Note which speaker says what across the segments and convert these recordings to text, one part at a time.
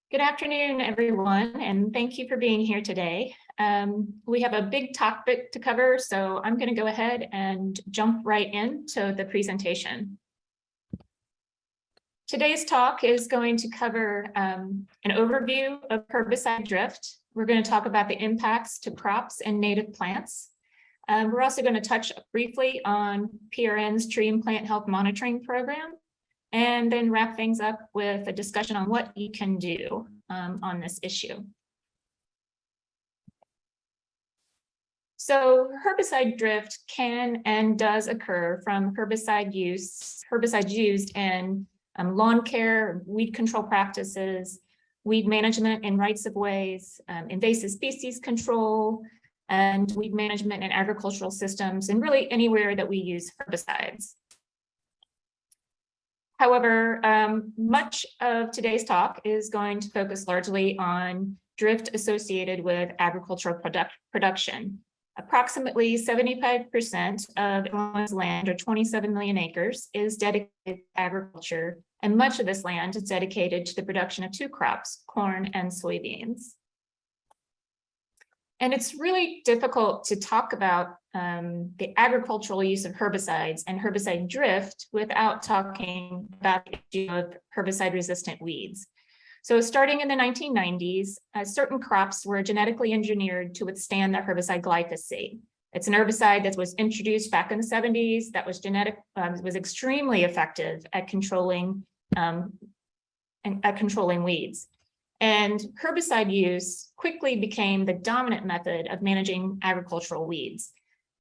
Speaker 1: Good afternoon, everyone, and thank you for being here today. We have a big topic to cover, so I'm going to go ahead and jump right into the presentation. Today's talk is going to cover an overview of herbicide drift. We're going to talk about the impacts to crops and native plants. We're also going to touch briefly on PRN's tree and plant health monitoring program, and then wrap things up with a discussion on what you can do on this issue. So herbicide drift can and does occur from herbicides used in lawn care, weed control practices, weed management in rights of ways, invasive species control, and weed management in agricultural systems, and really anywhere that we use herbicides. However, much of today's talk is going to focus largely on drift associated with agricultural production. Approximately 75% of Illinois' land, or 27 million acres, is dedicated to agriculture, and much of this land is dedicated to the production of two crops, corn and soybeans. And it's really difficult to talk about the agricultural use of herbicides and herbicide drift without talking about the issue of herbicide-resistant weeds. So starting in the 1990s, certain crops were genetically engineered to withstand the herbicide glyphosate. It's an herbicide that was introduced back in the 70s that was was extremely effective at controlling weeds. And herbicide use quickly became the dominant method of managing agricultural weeds.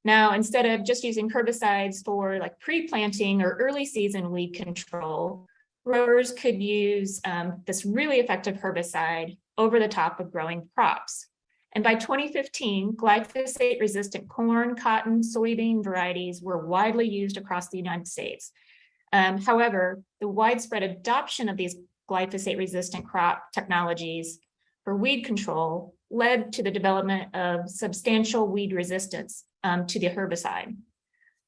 Speaker 1: Now, instead of just using herbicides for like pre-planting or early season weed control, growers could use this really effective herbicide over the top of growing crops. And by 2015, glyphosate-resistant corn, cotton, soybean varieties were widely used across the United States. However, the widespread adoption of these glyphosate-resistant crop technologies for weed control led to the development of substantial weed resistance to the herbicide.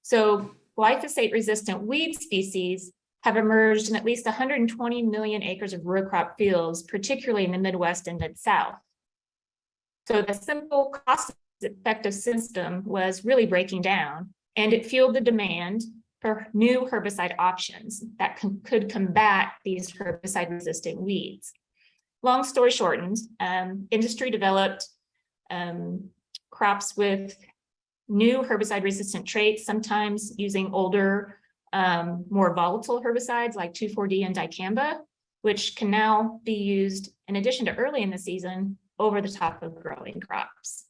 Speaker 1: So glyphosate-resistant weed species have emerged in at least 120 million acres of row crop fields, particularly in the Midwest and Mid-South. So the simple, cost-effective system was really breaking down, and it fueled the demand for new herbicide options that could combat these herbicide-resistant weeds. Long story shortened, industry developed crops with new herbicide-resistant traits, sometimes using older, more volatile herbicides like 2,4-D and dicamba, which can now be used in addition to early in the season over the top of growing crops.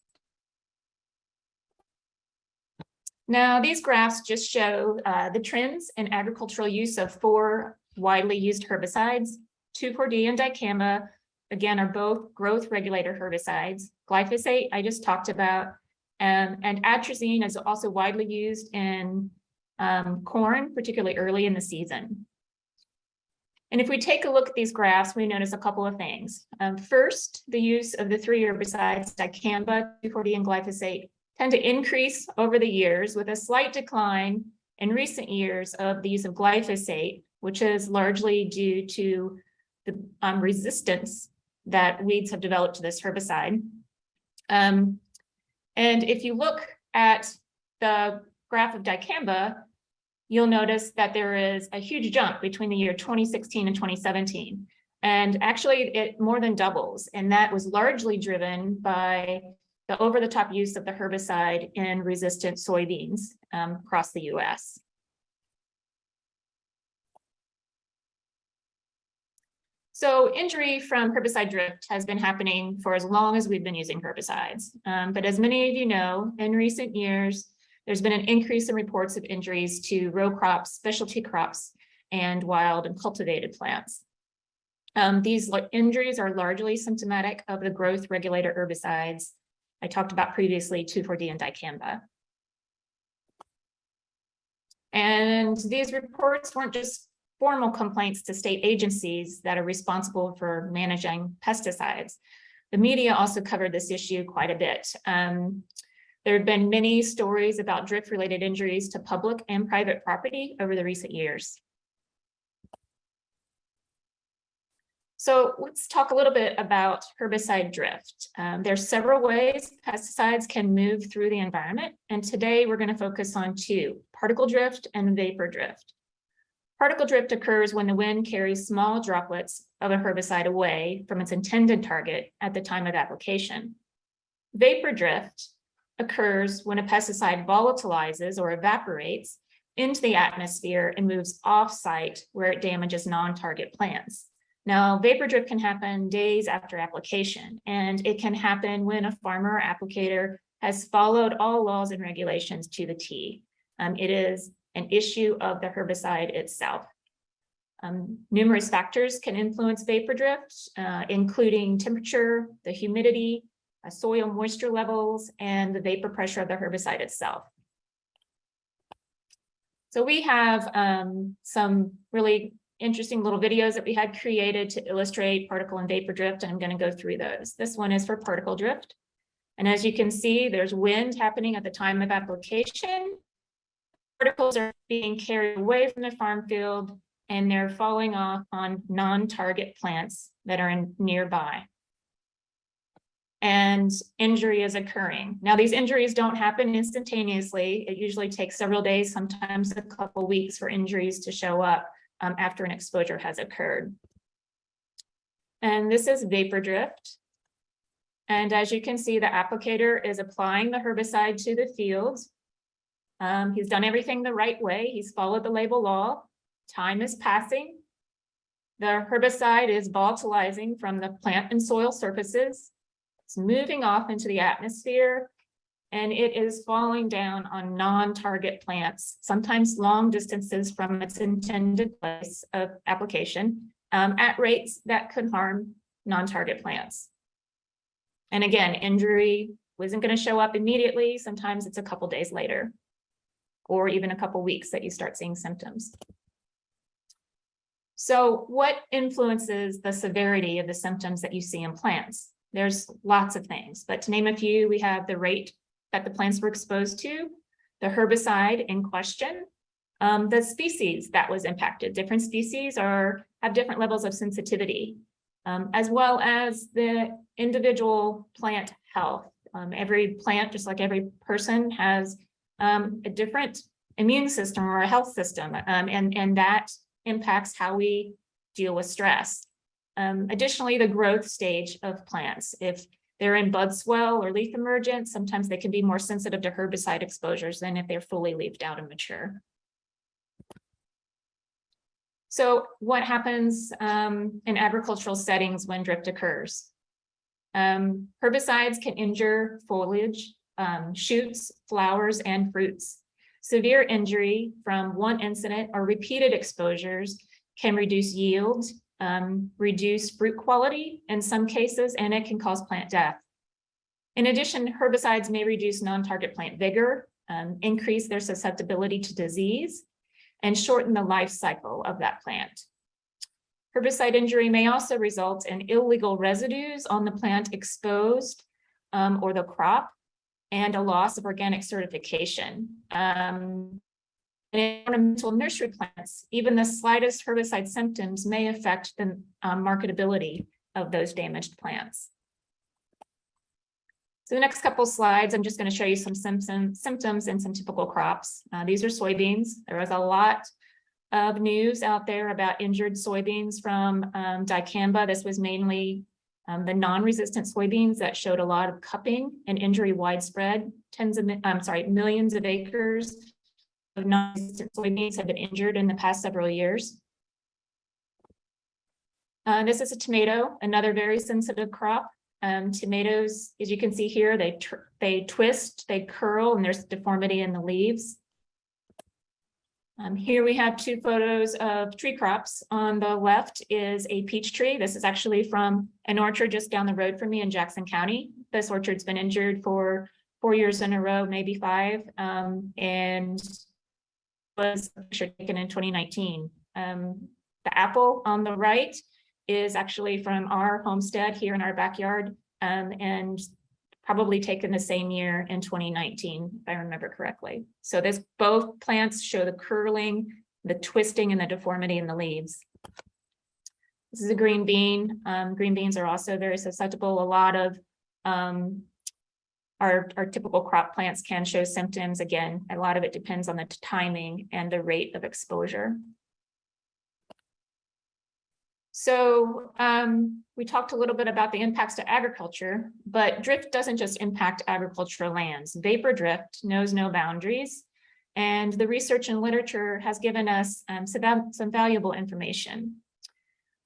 Speaker 1: Now, these graphs just show the trends in agricultural use of four widely used herbicides. 2,4-D and dicamba, again, are both growth regulator herbicides. Glyphosate, I just talked about, and atrazine is also widely used in corn, particularly early in the season. And if we take a look at these graphs, we notice a couple of things. First, the use of the three herbicides, dicamba, 2,4-D, and glyphosate, tend to increase over the years, with a slight decline in recent years of the use of glyphosate, which is largely due to the resistance that weeds have developed to this herbicide. And if you look at the graph of dicamba, you'll notice that there is a huge jump between the year 2016 and 2017. And actually, it more than doubles. And that was largely driven by the over-the-top use of the herbicide in resistant soybeans across the US. So injury from herbicide drift has been happening for as long as we've been using herbicides. But as many of you know, in recent years, there's been an increase in reports of injuries to row crops, specialty crops, and wild and cultivated plants. These injuries are largely symptomatic of the growth regulator herbicides I talked about previously, 2,4-D and dicamba. And these reports weren't just formal complaints to state agencies that are responsible for managing pesticides. The media also covered this issue quite a bit. There have been many stories about drift-related injuries to public and private property over the recent years. So let's talk a little bit about herbicide drift. There's several ways pesticides can move through the environment, and today we're going to focus on two: particle drift and vapor drift. Particle drift occurs when the wind carries small droplets of a herbicide away from its intended target at the time of application. Vapor drift occurs when a pesticide volatilizes or evaporates into the atmosphere and moves off-site where it damages non-target plants. Now, vapor drift can happen days after application, and it can happen when a farmer or applicator has followed all laws and regulations to the T. It is an issue of the herbicide itself. Numerous factors can influence vapor drift, including temperature, the humidity, soil moisture levels, and the vapor pressure of the herbicide itself. So we have some really interesting little videos that we had created to illustrate particle and vapor drift, and I'm going to go through those. This one is for particle drift. And as you can see, there's wind happening at the time of application. Particles are being carried away from the farm field, and they're falling off on non-target plants that are nearby. And injury is occurring. Now, these injuries don't happen instantaneously. It usually takes several days, sometimes a couple weeks, for injuries to show up after an exposure has occurred. And this is vapor drift. And as you can see, the applicator is applying the herbicide to the field. He's done everything the right way. He's followed the label law. Time is passing. The herbicide is volatilizing from the plant and soil surfaces. It's moving off into the atmosphere, and it is falling down on non-target plants, sometimes long distances from its intended place of application, at rates that could harm non-target plants. And again, injury isn't going to show up immediately. Sometimes it's a couple days later, or even a couple weeks that you start seeing symptoms. So what influences the severity of the symptoms that you see in plants? There's lots of things, but to name a few, we have the rate that the plants were exposed to, the herbicide in question, the species that was impacted. Different species have different levels of sensitivity, as well as the individual plant health. Every plant, just like every person, has a different immune system or a health system, and that impacts how we deal with stress. Additionally, the growth stage of plants. If they're in bud swell or leaf emergence, sometimes they can be more sensitive to herbicide exposures than if they're fully leafed out and mature. So what happens in agricultural settings when drift occurs? Herbicides can injure foliage, shoots, flowers, and fruits. Severe injury from one incident or repeated exposures can reduce yield, reduce fruit quality in some cases, and it can cause plant death. In addition, herbicides may reduce non-target plant vigor, increase their susceptibility to disease, and shorten the life cycle of that plant. Herbicide injury may also result in illegal residues on the plant exposed or the crop, and a loss of organic certification. In ornamental nursery plants, even the slightest herbicide symptoms may affect the marketability of those damaged plants. So the next couple slides, I'm just going to show you some symptoms in some typical crops. These are soybeans. There was a lot of news out there about injured soybeans from dicamba. This was mainly the non-resistant soybeans that showed a lot of cupping and injury widespread. Millions of acres of non-resistant soybeans have been injured in the past several years. This is a tomato, another very sensitive crop. Tomatoes, as you can see here, they twist, they curl, and there's deformity in the leaves. Here we have two photos of tree crops. On the left is a peach tree. This is actually from an orchard just down the road from me in Jackson County. This orchard's been injured for 4 years in a row, maybe 5, and was taken in 2019. The apple on the right is actually from our homestead here in our backyard, and probably taken the same year in 2019, if I remember correctly. So both plants show the curling, the twisting, and the deformity in the leaves. This is a green bean. Green beans are also very susceptible. A lot of our typical crop plants can show symptoms. Again, a lot of it depends on the timing and the rate of exposure. So we talked a little bit about the impacts to agriculture, but drift doesn't just impact agricultural lands. Vapor drift knows no boundaries, and the research and literature has given us some valuable information.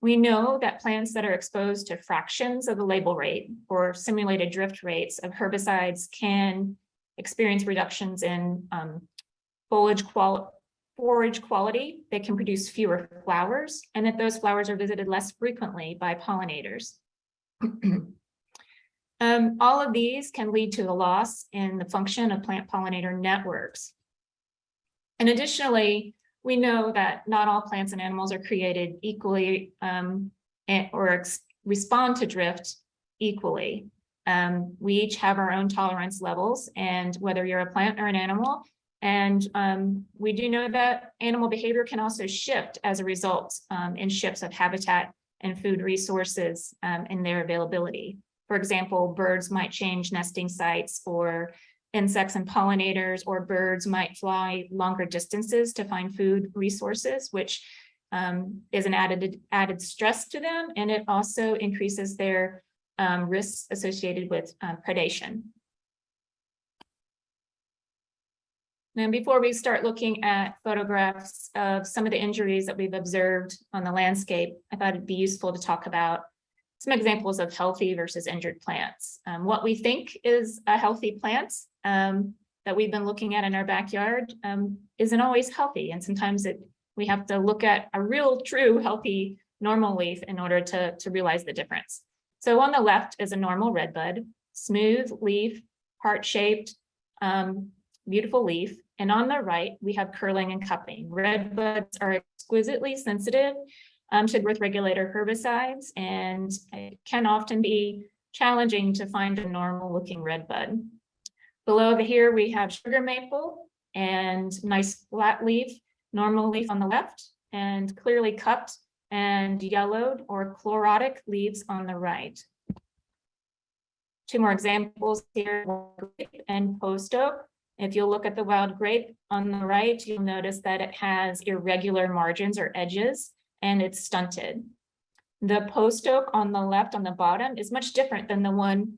Speaker 1: We know that plants that are exposed to fractions of the label rate or simulated drift rates of herbicides can experience reductions in forage quality. They can produce fewer flowers, and that those flowers are visited less frequently by pollinators. All of these can lead to the loss in the function of plant pollinator networks. And additionally, we know that not all plants and animals are created equally or respond to drift equally. We each have our own tolerance levels, and whether you're a plant or an animal, and we do know that animal behavior can also shift as a result in shifts of habitat and food resources and their availability. For example, birds might change nesting sites for insects and pollinators, or birds might fly longer distances to find food resources, which is an added stress to them, and it also increases their risks associated with predation. Now, before we start looking at photographs of some of the injuries that we've observed on the landscape, I thought it'd be useful to talk about some examples of healthy versus injured plants. What we think is a healthy plant that we've been looking at in our backyard isn't always healthy. And sometimes we have to look at a real, true, healthy, normal leaf in order to realize the difference. So on the left is a normal redbud, smooth leaf, heart-shaped, beautiful leaf. And on the right, we have curling and cupping. Redbuds are exquisitely sensitive to growth regulator herbicides, and it can often be challenging to find a normal looking redbud. Below here, we have sugar maple and nice flat leaf, normal leaf on the left, and clearly cupped and yellowed or chlorotic leaves on the right. Two more examples here, grape and post oak. If you look at the wild grape on the right, you'll notice that it has irregular margins or edges, and it's stunted. The post oak on the left on the bottom is much different than the one,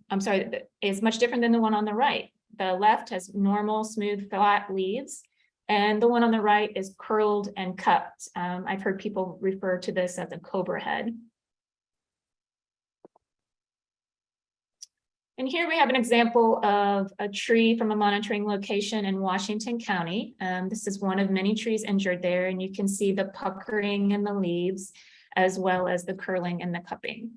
Speaker 1: is much different than the one on the right. The left has normal, smooth, flat leaves, and the one on the right is curled and cupped. I've heard people refer to this as a cobra head. And here we have an example of a tree from a monitoring location in Washington County. This is one of many trees injured there, and you can see the puckering in the leaves, as well as the curling and the cupping.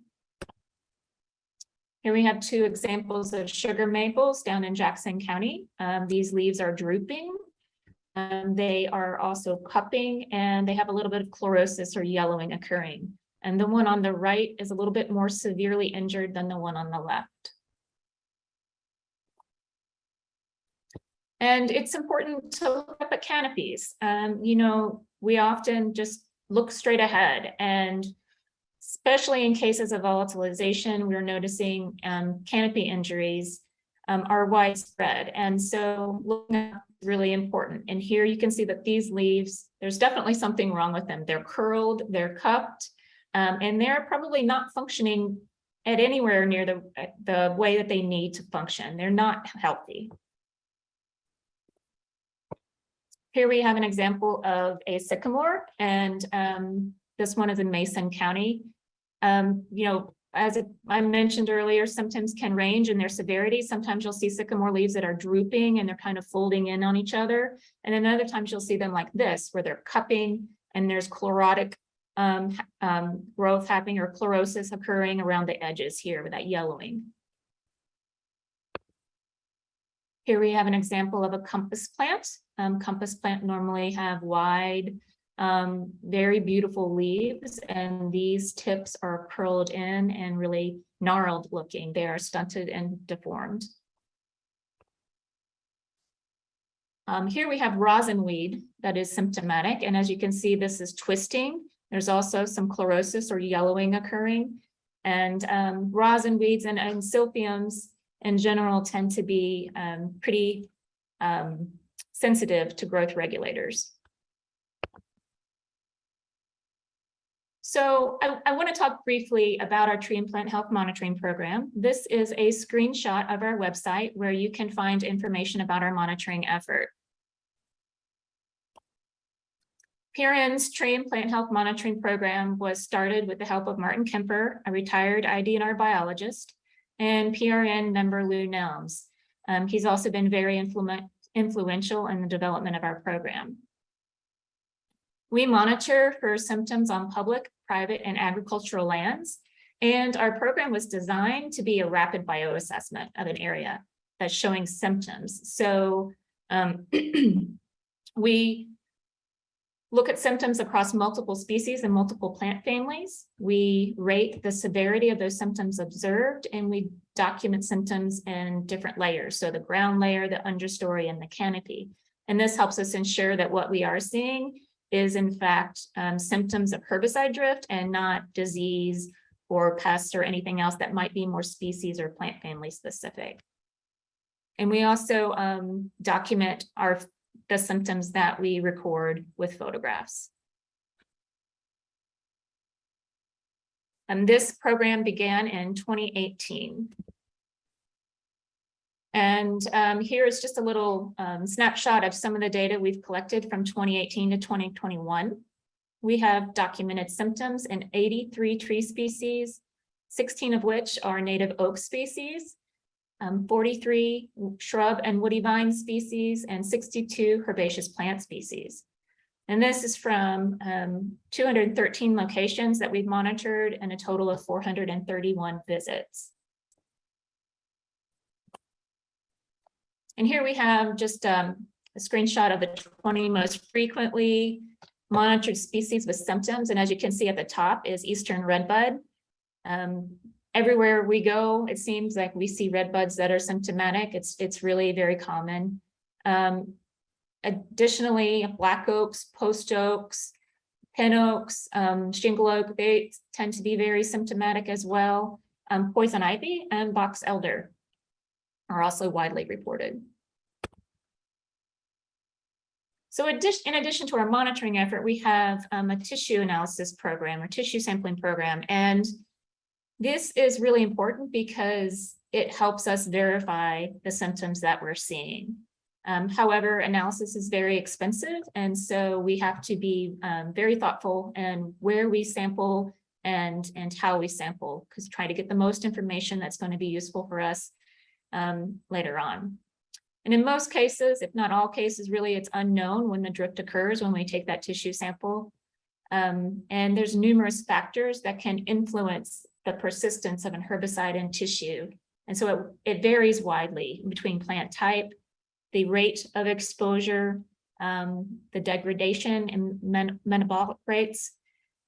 Speaker 1: Here we have two examples of sugar maples down in Jackson County. These leaves are drooping. They are also cupping, and they have a little bit of chlorosis or yellowing occurring. And the one on the right is a little bit more severely injured than the one on the left. And it's important to look up at canopies. We often just look straight ahead, and especially in cases of volatilization, we're noticing canopy injuries are widespread. And so looking up is really important. And here you can see that these leaves, there's definitely something wrong with them. They're curled, they're cupped, and they're probably not functioning at anywhere near the way that they need to function. They're not healthy. Here we have an example of a sycamore, and this one is in Mason County. As I mentioned earlier, symptoms can range in their severity. Sometimes you'll see sycamore leaves that are drooping and they're kind of folding in on each other. And then other times you'll see them like this, where they're cupping and there's chlorotic growth happening or chlorosis occurring around the edges here with that yellowing. Here we have an example of a compass plant. Compass plant normally have wide, very beautiful leaves, and these tips are curled in and really gnarled looking. They are stunted and deformed. Here we have rosin weed that is symptomatic, and as you can see, this is twisting There's also some chlorosis or yellowing occurring, and rosin weeds and silphiums in general tend to be pretty sensitive to growth regulators. So I want to talk briefly about our tree and plant health monitoring program. This is a screenshot of our website where you can find information about our monitoring effort. PRN's tree and plant health monitoring program was started with the help of Martin Kemper, a retired IDNR biologist, and PRN member Lou Nelms. He's also been very influential in the development of our program. We monitor for symptoms on public, private, and agricultural lands, and our program was designed to be a rapid bioassessment of an area that's showing symptoms. So we look at symptoms across multiple species and multiple plant families. We rate the severity of those symptoms observed, and we document symptoms in different layers. So the ground layer, the understory, and the canopy. And this helps us ensure that what we are seeing is in fact symptoms of herbicide drift and not disease or pests or anything else that might be more species or plant family specific. And we also document the symptoms that we record with photographs. This program began in 2018. And here is just a little snapshot of some of the data we've collected from 2018 to 2021. We have documented symptoms in 83 tree species, 16 of which are native oak species, 43 shrub and woody vine species, and 62 herbaceous plant species. And this is from 213 locations that we've monitored and a total of 431 visits. And here we have just a screenshot of the 20 most frequently monitored species with symptoms. And as you can see at the top is eastern redbud. Everywhere we go, it seems like we see redbuds that are symptomatic. It's really very common. Additionally, black oaks, post oaks, pin oaks, shingle oak, they tend to be very symptomatic as well. Poison ivy and box elder are also widely reported. So in addition to our monitoring effort, we have a tissue analysis program or tissue sampling program. And this is really important because it helps us verify the symptoms that we're seeing. However, analysis is very expensive. And so we have to be very thoughtful in where we sample and how we sample, because try to get the most information that's going to be useful for us later on. And in most cases, if not all cases, really, it's unknown when the drift occurs when we take that tissue sample. And there's numerous factors that can influence the persistence of an herbicide in tissue. And so it varies widely between plant type, the rate of exposure, the degradation and metabolic rates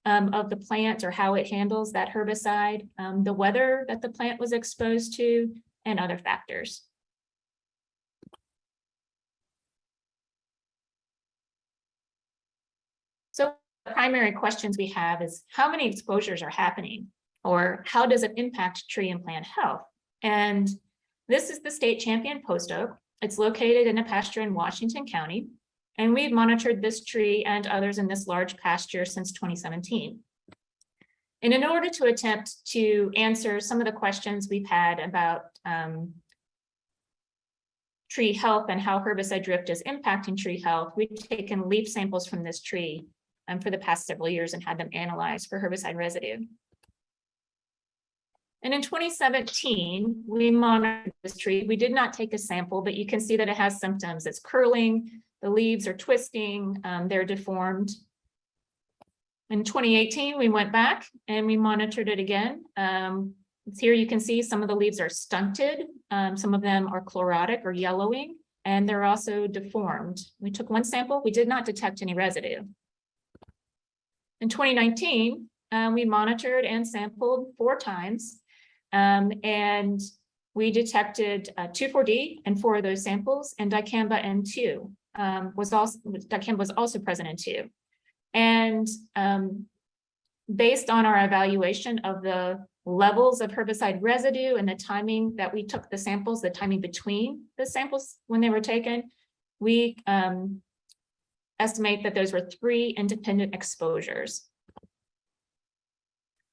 Speaker 1: of the plant or how it handles that herbicide, the weather that the plant was exposed to, and other factors. So the primary questions we have is how many exposures are happening, or how does it impact tree and plant health? And this is the state champion post oak. It's located in a pasture in Washington County, and we've monitored this tree and others in this large pasture since 2017. And in order to attempt to answer some of the questions we've had about tree health and how herbicide drift is impacting tree health, we've taken leaf samples from this tree for the past several years and had them analyzed for herbicide residue. And in 2017, we monitored this tree. We did not take a sample, but you can see that it has symptoms. It's curling, the leaves are twisting, they're deformed. In 2018, we went back and we monitored it again. Here you can see some of the leaves are stunted. Some of them are chlorotic or yellowing, and they're also deformed. We took one sample. We did not detect any residue. In 2019, we monitored and sampled 4 times, and we detected 2,4-D in 4 of those samples, and dicamba in 2. Dicamba was also present in 2. And based on our evaluation of the levels of herbicide residue and the timing that we took the samples, the timing between the samples when they were taken, we estimate that those were 3 independent exposures.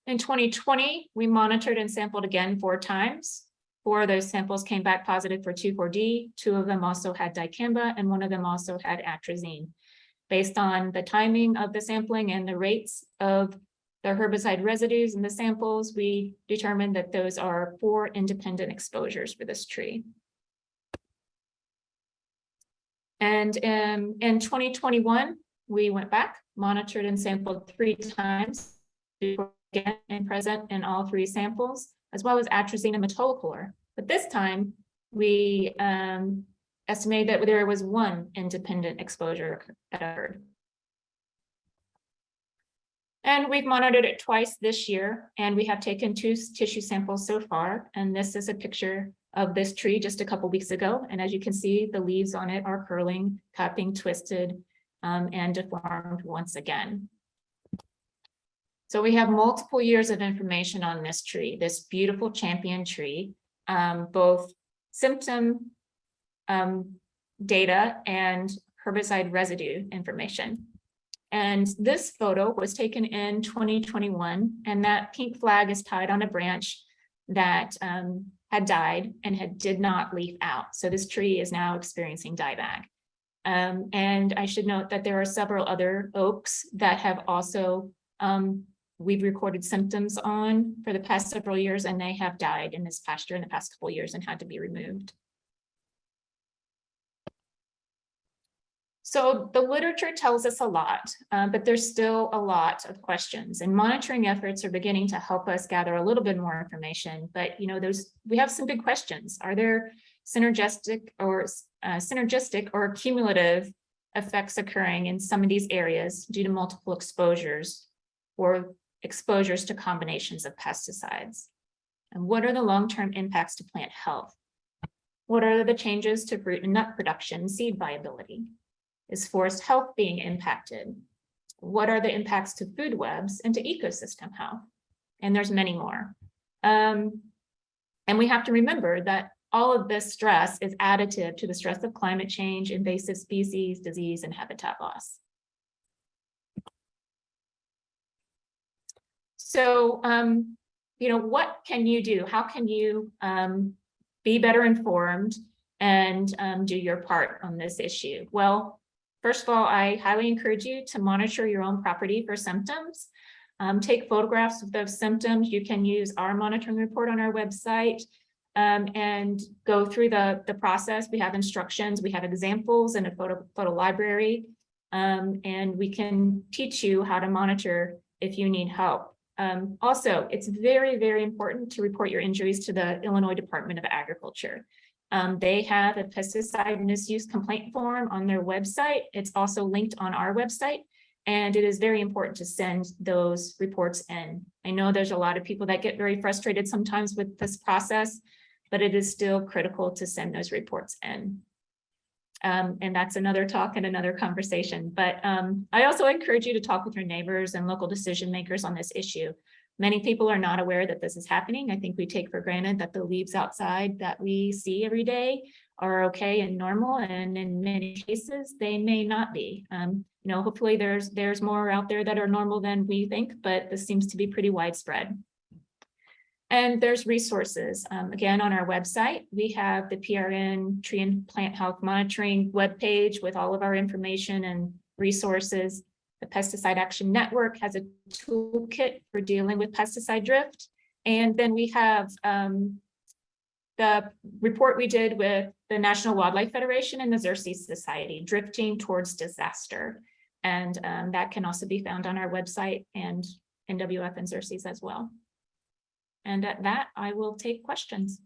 Speaker 1: In 2020, we monitored and sampled again 4 times. 4 of those samples came back positive for 2,4-D. 2 of them also had dicamba, and 1 of them also had atrazine. Based on the timing of the sampling and the rates of the herbicide residues in the samples, we determined that those are 4 independent exposures for this tree. And in 2021, we went back, monitored and sampled 3 times, again and present in all 3 samples, as well as atrazine and metolachlor. But this time, we estimated that there was 1 independent exposure that occurred. And we've monitored it twice this year, and we have taken 2 tissue samples so far. And this is a picture of this tree just a couple weeks ago. And as you can see, the leaves on it are curling, cupping, twisted, and deformed once again. So we have multiple years of information on this tree, this beautiful champion tree, both symptom data and herbicide residue information. And this photo was taken in 2021, and that pink flag is tied on a branch that had died and did not leaf out. So this tree is now experiencing dieback. And I should note that there are several other oaks that have also we've recorded symptoms on for the past several years, and they have died in this pasture in the past couple of years and had to be removed. So the literature tells us a lot, but there's still a lot of questions, and monitoring efforts are beginning to help us gather a little bit more information. But we have some big questions. Are there synergistic or cumulative effects occurring in some of these areas due to multiple exposures or exposures to combinations of pesticides? And what are the long-term impacts to plant health? What are the changes to fruit and nut production, seed viability? Is forest health being impacted? What are the impacts to food webs and to ecosystem health? And there's many more. And we have to remember that all of this stress is additive to the stress of climate change, invasive species, disease, and habitat loss. So, what can you do? How can you be better informed and do your part on this issue? Well, first of all, I highly encourage you to monitor your own property for symptoms. Take photographs of those symptoms. You can use our monitoring report on our website and go through the process. We have instructions, we have examples in a photo library, and we can teach you how to monitor if you need help. Also, it's very, very important to report your injuries to the Illinois Department of Agriculture. They have a pesticide misuse complaint form on their website. It's also linked on our website, and it is very important to send those reports in. I know there's a lot of people that get very frustrated sometimes with this process, but it is still critical to send those reports in. And that's another talk and another conversation. But I also encourage you to talk with your neighbors and local decision makers on this issue. Many people are not aware that this is happening. I think we take for granted that the leaves outside that we see every day are okay and normal, and in many cases they may not be. Hopefully there's more out there that are normal than we think, but this seems to be pretty widespread. And there's resources. Again, on our website, we have the PRN Tree and Plant Health Monitoring webpage with all of our information and resources. The Pesticide Action Network has a toolkit for dealing with pesticide drift. And then we have the report we did with the National Wildlife Federation and the Xerces Society, Drifting Towards Disaster. And that can also be found on our website and NWF and Xerces as well. And at that, I will take questions.